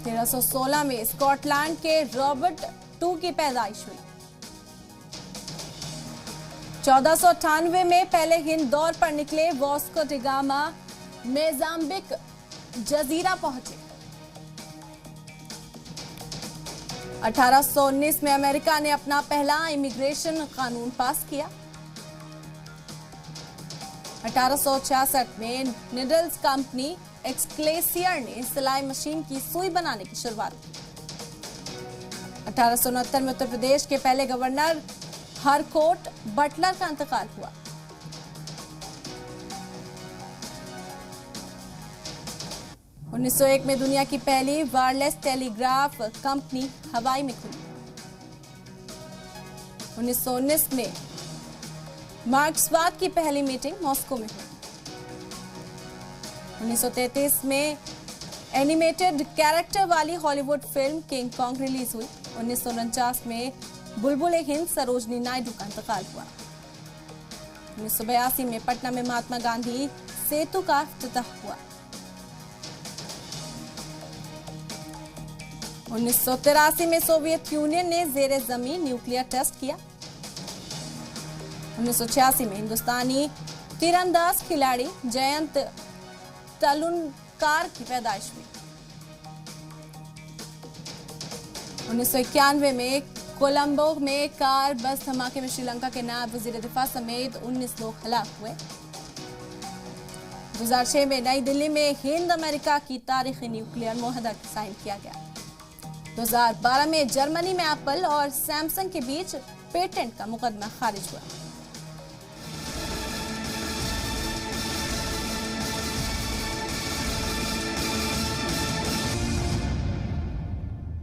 1316 में स्कॉटलैंड के Robert II की पैदाइश हुई। 1498 में पहले हिंद दौर पर निकले वास्को डी गामा मोजाम्बिक जजीरा पहुंचे। 1819 में अमेरिका ने अपना पहला इमिग्रेशन कानून पास किया। 1866 में निडल्स कंपनी एक्सक्लेसियर ने सिलाई मशीन की सुई बनाने की शुरुआत की। 1869 में उत्तर प्रदेश के पहले गवर्नर हरकोट बटलर का इंतकाल हुआ। 1901 में दुनिया की पहली वायरलेस टेलीग्राफ कंपनी हवाई में खुली। 1919 में मार्क्सवाद की पहली मीटिंग मॉस्को में हुई। 1933 में एनिमेटेड कैरेक्टर वाली Hollywood film king Kong release हुई। 1949 में बुलबुल हिंद सरोजनी नायडू का इंतकाल हुआ। 1982 में पटना में महात्मा गांधी सेतु का इफ्तिताह हुआ। 1983 में सोवियत यूनियन ने जेरे जमीन न्यूक्लियर टेस्ट किया। 1986 में हिंदुस्तानी तीरंदाज खिलाड़ी जयंत तलुनकार की पैदाइश हुई। 1991 में कोलंबो में कार बस धमाके में श्रीलंका के नायब वजीर दिफा समेत 19 लोग हलाक हुए। 2006 में नई दिल्ली में हिंद अमेरिका की तारीखी न्यूक्लियर मुआहदा साइन किया गया। 2012 में जर्मनी में एप्पल और सैमसंग के बीच पेटेंट का मुकदमा खारिज हुआ।